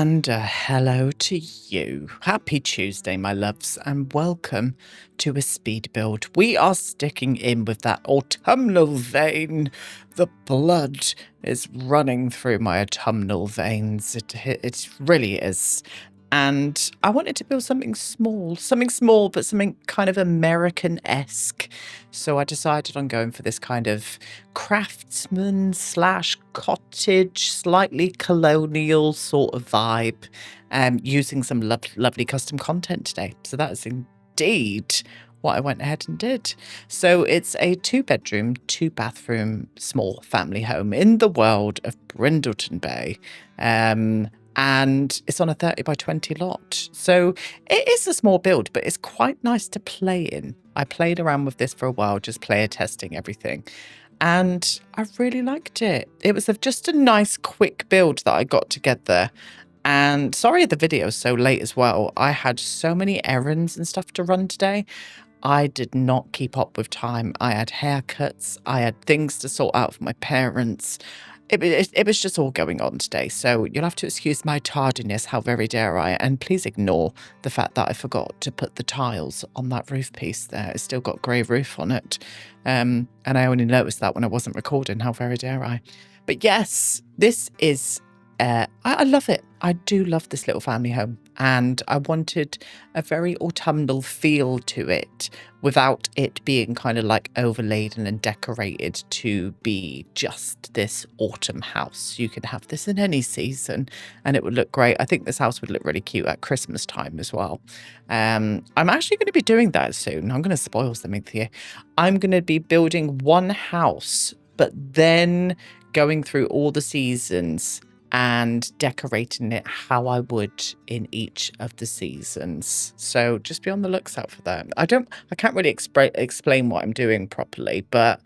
And hello to you. Happy Tuesday, my loves, and welcome to a speed build. We are sticking in with that autumnal vein. The blood is running through my autumnal veins. It really is. And I wanted to build something small, but something kind of American-esque. So I decided on going for this kind of craftsman slash cottage, slightly colonial sort of vibe, using some lovely custom content today. So that is indeed what I went ahead and did. So it's a 2-bedroom, 2-bathroom, small family home in the world of Brindleton Bay. And it's on a 30 by 20 lot. So it is a small build, but it's quite nice to play in. I played around with this for a while, just player testing everything. And I really liked it. It was just a nice quick build that I got together. And sorry the video's so late as well. I had so many errands and stuff to run today. I did not keep up with time. I had haircuts. I had things to sort out for my parents. It was just all going on today, so you'll have to excuse my tardiness, how very dare I, and please ignore the fact that I forgot to put the tiles on that roof piece there. It's still got grey roof on it, and I only noticed that when I wasn't recording, how very dare I. But yes, this is, I love it. I do love this little family home, and I wanted a very autumnal feel to it without it being kind of like overladen and decorated to be just this autumn house. You could have this in any season and it would look great. I think this house would look really cute at Christmas time as well. I'm actually going to be doing that soon. I'm going to spoil something for you. I'm going to be building one house, but then going through all the seasons and decorating it how I would in each of the seasons. So just be on the lookout for that. I can't really explain what I'm doing properly, but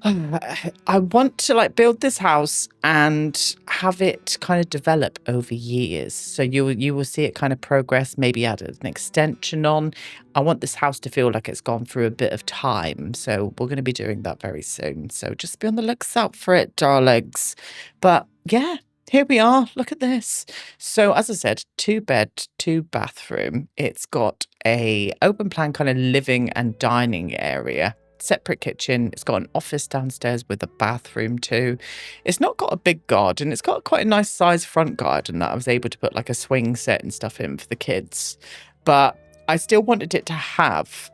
I want to like build this house and have it kind of develop over years. So you will see it kind of progress, maybe add an extension on. I want this house to feel like it's gone through a bit of time. So we're going to be doing that very soon. So just be on the lookout for it, darlings. But yeah, here we are. Look at this. So as I said, 2-bed, 2-bathroom. It's got a open plan kind of living and dining area, separate kitchen. It's got an office downstairs with a bathroom too. It's not got a big garden. It's got quite a nice size front garden that I was able to put like a swing set and stuff in for the kids. But I still wanted it to have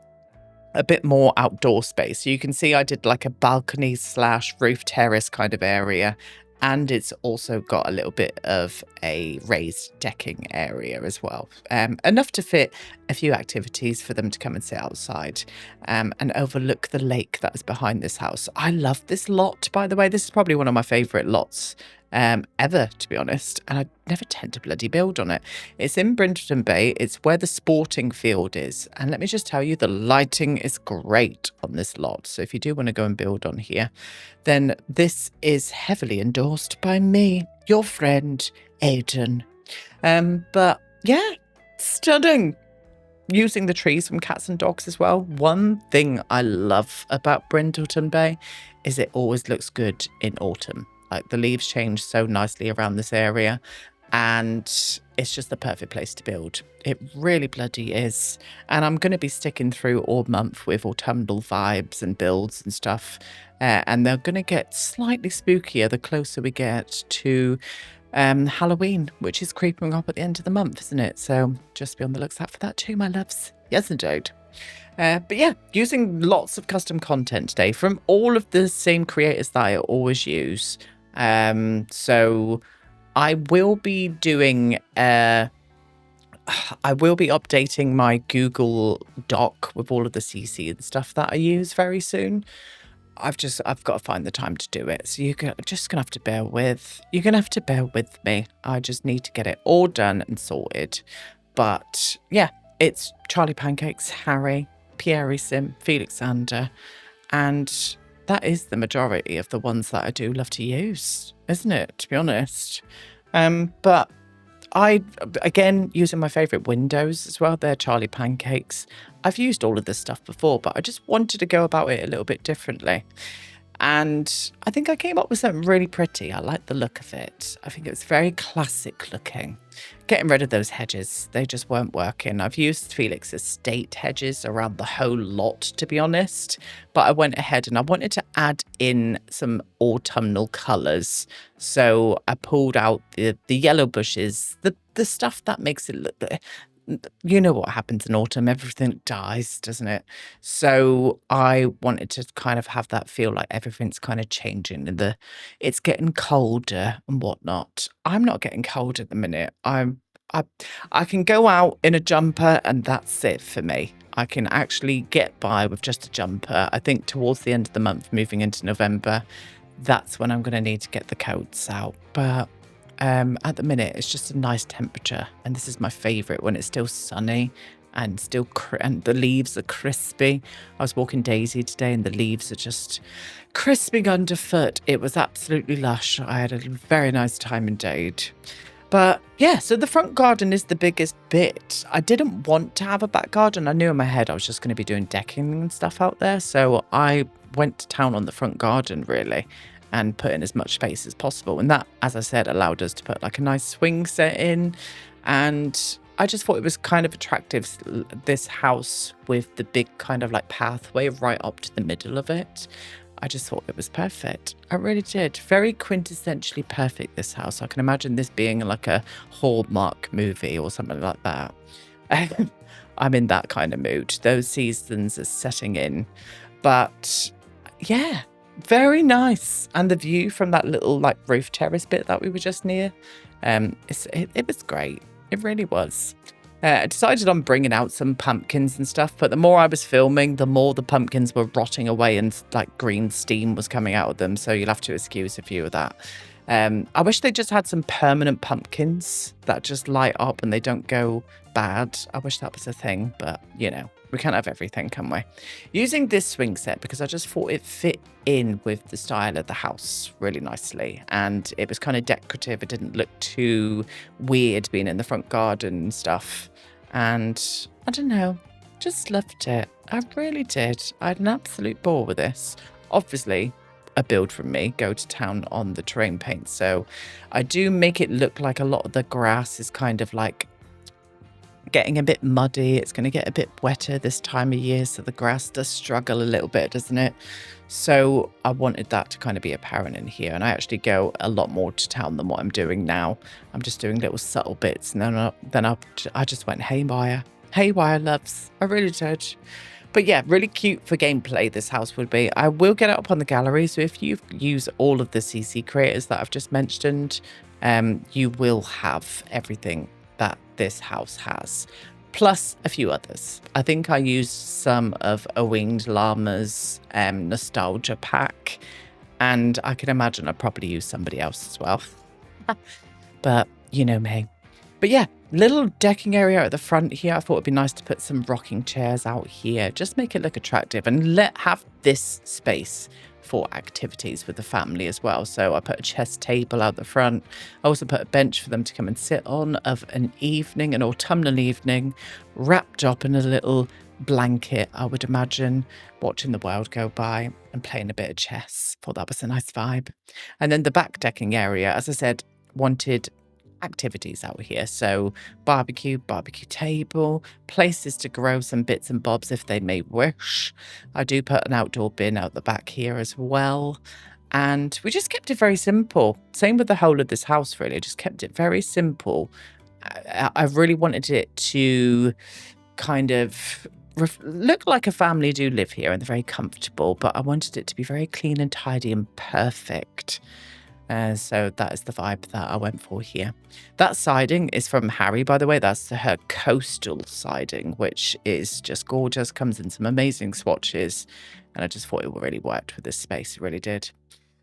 a bit more outdoor space. So you can see I did like a balcony slash roof terrace kind of area. And it's also got a little bit of a raised decking area as well. Enough to fit a few activities for them to come and sit outside and overlook the lake that is behind this house. I love this lot, by the way. This is probably one of my favourite lots ever, to be honest. And I never tend to bloody build on it. It's in Brindleton Bay. It's where the sporting field is. And let me just tell you, the lighting is great on this lot. So if you do want to go and build on here, then this is heavily endorsed by me, your friend, Aidan. But yeah, stunning. Using the trees from Cats and Dogs as well. One thing I love about Brindleton Bay is it always looks good in autumn. Like the leaves change so nicely around this area and it's just the perfect place to build. It really bloody is. And I'm going to be sticking through all month with autumnal vibes and builds and stuff. And they're going to get slightly spookier the closer we get to Halloween, which is creeping up at the end of the month, isn't it? So just be on the lookout for that too, my loves. Yes, indeed. But yeah, using lots of custom content today from all of the same creators that I always use. So I will be doing, I will be updating my Google Doc with all of the CC and stuff that I use very soon. I've got to find the time to do it. So you're just going to have to bear with, you're going to have to bear with me. I just need to get it all done and sorted. But yeah, it's Charlie Pancakes, Harry, Pierre Sim, Felixander, and that is the majority of the ones that I do love to use, isn't it, to be honest? But again, using my favourite windows as well, they're Charlie Pancakes. I've used all of this stuff before, but I just wanted to go about it a little bit differently. And I think I came up with something really pretty. I like the look of it. I think it was very classic looking. Getting rid of those hedges, they just weren't working. I've used Felix Estate hedges around the whole lot, to be honest. But I went ahead and I wanted to add in some autumnal colours. So I pulled out the yellow bushes, the stuff that makes it look... You know what happens in autumn, everything dies, doesn't it? So I wanted to kind of have that feel like everything's kind of changing and it's getting colder and whatnot. I'm not getting cold at the minute. I I can go out in a jumper and that's it for me. I can actually get by with just a jumper. I think towards the end of the month, moving into November, that's when I'm going to need to get the coats out. But at the minute, it's just a nice temperature, and this is my favourite when it's still sunny and still and the leaves are crispy. I was walking Daisy today, and the leaves are just crisping underfoot. It was absolutely lush. I had a very nice time indeed. But yeah, so the front garden is the biggest bit. I didn't want to have a back garden. I knew in my head I was just going to be doing decking and stuff out there, so I went to town on the front garden really, and put in as much space as possible. And that, as I said, allowed us to put like a nice swing set in. And I just thought it was kind of attractive, this house with the big kind of like pathway right up to the middle of it. I just thought it was perfect. I really did. Very quintessentially perfect, this house. I can imagine this being like a Hallmark movie or something like that. I'm in that kind of mood. Those seasons are setting in. But yeah, very nice. And the view from that little like roof terrace bit that we were just near, it was great. It really was. I decided on bringing out some pumpkins and stuff, but the more I was filming, the more the pumpkins were rotting away and like green steam was coming out of them. So you'll have to excuse a few of that. I wish they just had some permanent pumpkins that just light up and they don't go bad. I wish that was a thing, but you know, we can't have everything, can we? Using this swing set because I just thought it fit in with the style of the house really nicely. And it was kind of decorative. It didn't look too weird being in the front garden and stuff. And I don't know, just loved it. I really did. I had an absolute ball with this. Obviously, a build from me, go to town on the terrain paint. So I do make it look like a lot of the grass is kind of like getting a bit muddy. It's going to get a bit wetter this time of year, so the grass does struggle a little bit, doesn't it? So I wanted that to kind of be apparent in here, and I actually go a lot more to town than what I'm doing now. I'm just doing little subtle bits, and then I just went haywire loves. I really did. But yeah, really cute for gameplay this house would be. I will get it up on the gallery, so if you use all of the CC creators that I've just mentioned, you will have everything that this house has, plus a few others. I think I used some of A Winged Llama's nostalgia pack, and I can imagine I'd probably use somebody else as well. But you know me. But yeah, little decking area at the front here. I thought it'd be nice to put some rocking chairs out here, just make it look attractive and have this space for activities with the family as well. So I put a chess table out the front. I also put a bench for them to come and sit on of an evening, an autumnal evening, wrapped up in a little blanket, I would imagine, watching the world go by and playing a bit of chess. Thought that was a nice vibe. And then the back decking area, as I said, wanted activities out here. So barbecue table, places to grow some bits and bobs if they may wish. I do put an outdoor bin out the back here as well. And we just kept it very simple. Same with the whole of this house, really. Just kept it very simple. I really wanted it to kind of look like a family do live here and they're very comfortable, but I wanted it to be very clean and tidy and perfect. So that is the vibe that I went for here. That siding is from Harry, by the way. That's her coastal siding, which is just gorgeous. Comes in some amazing swatches. And I just thought it really worked with this space. It really did.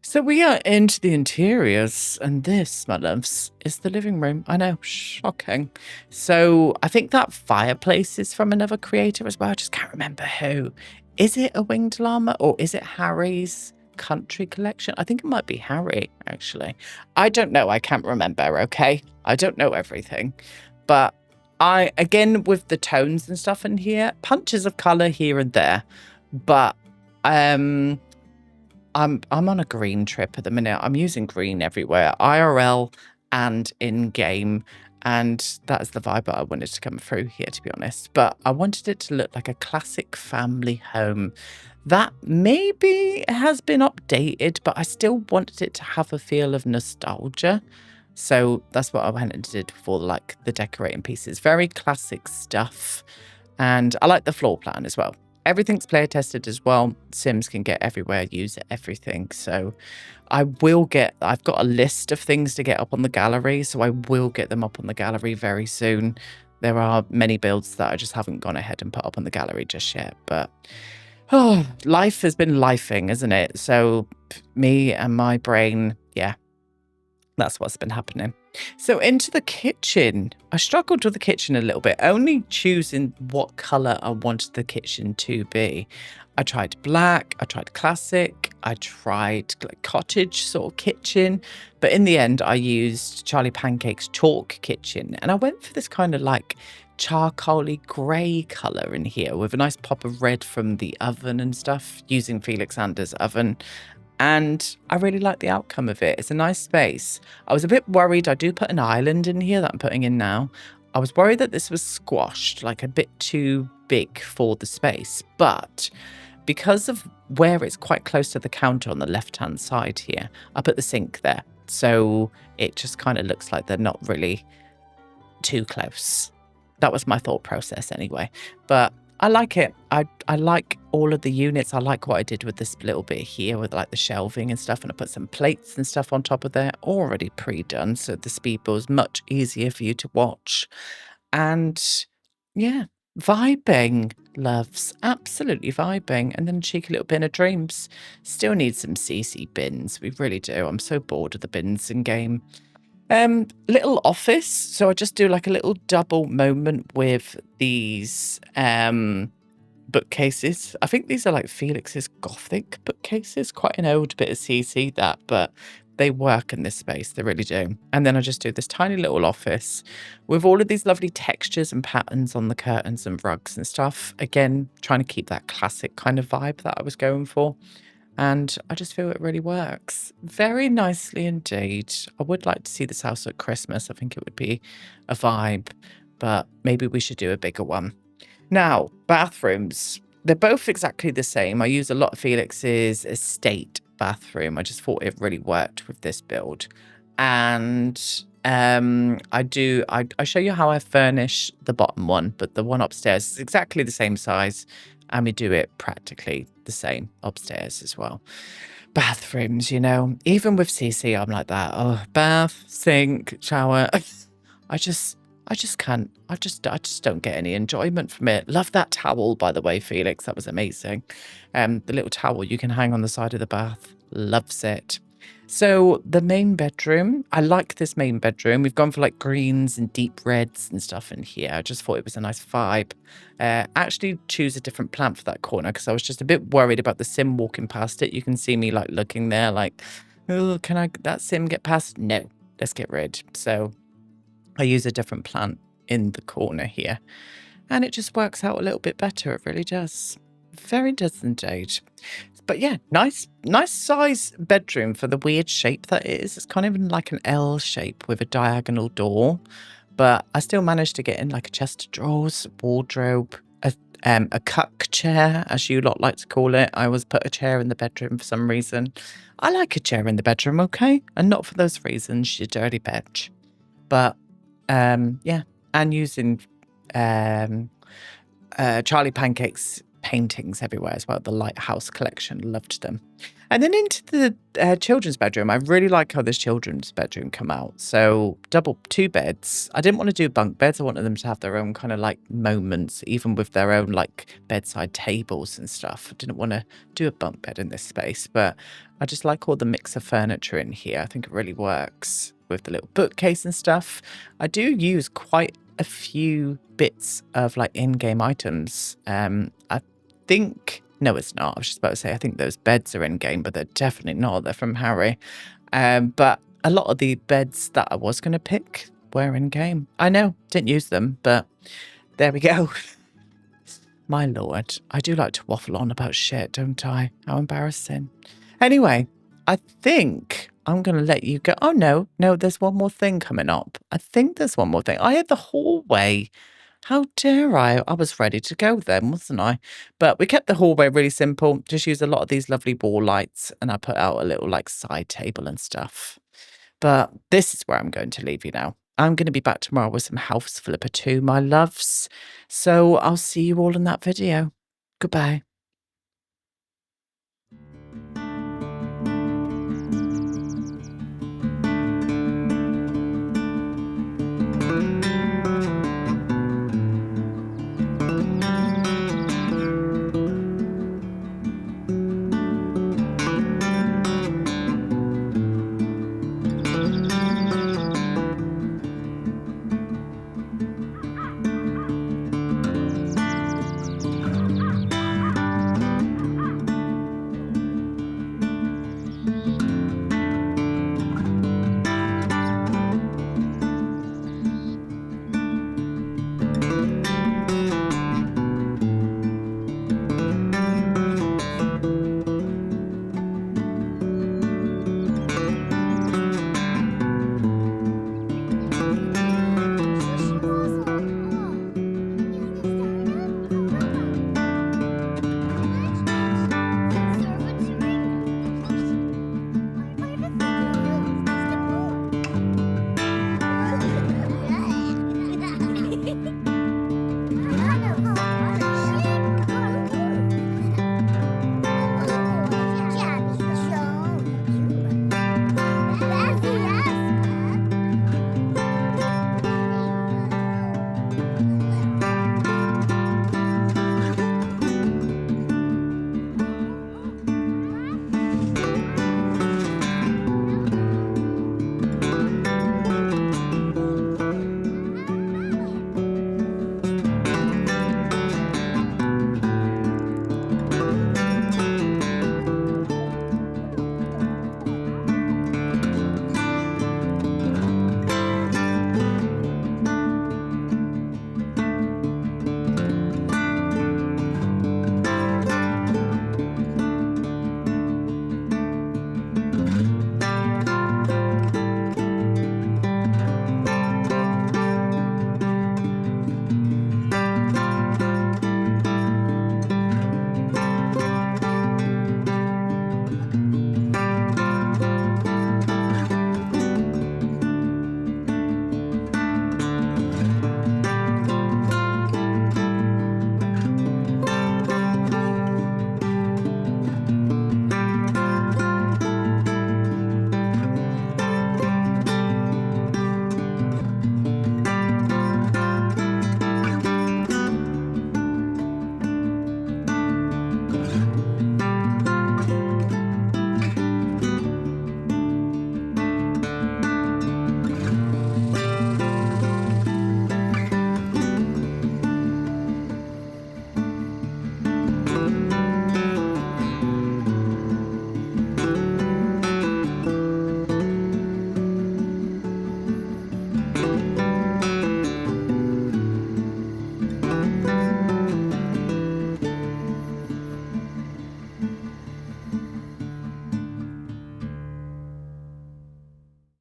So we are into the interiors. And this, my loves, is the living room. I know, shocking. So I think that fireplace is from another creator as well. I just can't remember who. Is it A Winged Llama or is it Harry's country collection? I think it might be Harry, actually. I don't know. I can't remember, okay? I don't know everything. But again, with the tones and stuff in here, punches of color here and there. But I I'm on a green trip at the minute. I'm using green everywhere, IRL and in game, and that's the vibe that I wanted to come through here, to be honest. But I wanted it to look like a classic family home that maybe has been updated, but I still wanted it to have a feel of nostalgia. So that's what I went and did for like the decorating pieces. Very classic stuff. And I like the floor plan as well. Everything's player tested as well. Sims can get everywhere, use everything. So I've got a list of things to get up on the gallery. So I will get them up on the gallery very soon. There are many builds that I just haven't gone ahead and put up on the gallery just yet. But life has been lifing, isn't it? So me and my brain, yeah, that's what's been happening. So into the kitchen. I struggled with the kitchen a little bit, only choosing what colour I wanted the kitchen to be. I tried black, I tried classic, I tried like cottage sort of kitchen, but in the end I used Charlie Pancake's chalk kitchen, and I went for this kind of like charcoaly grey colour in here with a nice pop of red from the oven and stuff, using Felix Anders' oven. And I really like the outcome of it. It's a nice space. I was a bit worried. I do put an island in here that I'm putting in now. I was worried that this was squashed, like a bit too big for the space. But because of where it's quite close to the counter on the left-hand side here, I put the sink there. So it just kind of looks like they're not really too close. That was my thought process anyway. But I like it. I like all of the units. I like what I did with this little bit here with like the shelving and stuff. And I put some plates and stuff on top of there already pre-done. So the speed build is much easier for you to watch. And yeah, vibing, loves. Absolutely vibing. And then a cheeky little bin of dreams. Still need some CC bins. We really do. I'm so bored of the bins in game. Little office. So I just do like a little double moment with these bookcases. I think these are like Felix's Gothic bookcases. Quite an old bit of CC that, but they work in this space. They really do. And then I just do this tiny little office with all of these lovely textures and patterns on the curtains and rugs and stuff. Again, trying to keep that classic kind of vibe that I was going for. And I just feel it really works very nicely indeed. I would like to see this house at Christmas. I think it would be a vibe, but maybe we should do a bigger one. Now, bathrooms. They're both exactly the same. I use a lot of Felix's estate bathroom. I just thought it really worked with this build. And I show you how I furnish the bottom one, but the one upstairs is exactly the same size. And we do it practically the same upstairs as well. Bathrooms, you know, even with CC, I'm like that. Oh, bath, sink, shower. I just can't. I just don't get any enjoyment from it. Love that towel, by the way, Felix. That was amazing. The little towel you can hang on the side of the bath. Loves it. So the main bedroom, I like this main bedroom. We've gone for like greens and deep reds and stuff in here. I just thought it was a nice vibe. Actually choose a different plant for that corner because I was just a bit worried about the sim walking past it. You can see me like looking there like, oh, can that sim get past? No, let's get rid. So I use a different plant in the corner here. And it just works out a little bit better. It really does. Very does indeed. But yeah, nice size bedroom for the weird shape that it is. It's kind of like an L shape with a diagonal door. But I still managed to get in like a chest of drawers, wardrobe, a cuck chair, as you lot like to call it. I always put a chair in the bedroom for some reason. I like a chair in the bedroom, okay? And not for those reasons, you dirty bitch. But yeah, and using Charlie Pancake's paintings everywhere as well. The Lighthouse collection, loved them. And then into the children's bedroom. I really like how this children's bedroom come out. So two beds. I didn't want to do bunk beds. I wanted them to have their own kind of like moments, even with their own like bedside tables and stuff. I didn't want to do a bunk bed in this space, but I just like all the mix of furniture in here. I think it really works with the little bookcase and stuff. I do use quite a few bits of like in-game items. I think, no, it's not. I was just about to say, I think those beds are in-game, but they're definitely not. They're from Harry. But a lot of the beds that I was going to pick were in-game. I know, didn't use them, but there we go. My lord, I do like to waffle on about shit, don't I? How embarrassing. Anyway, I think I'm going to let you go. Oh, no, there's one more thing coming up. I think there's one more thing. I had the hallway. How dare I? I was ready to go then, wasn't I? But we kept the hallway really simple. Just used a lot of these lovely wall lights, and I put out a little like side table and stuff. But this is where I'm going to leave you now. I'm going to be back tomorrow with some House Flipper 2, my loves. So I'll see you all in that video. Goodbye.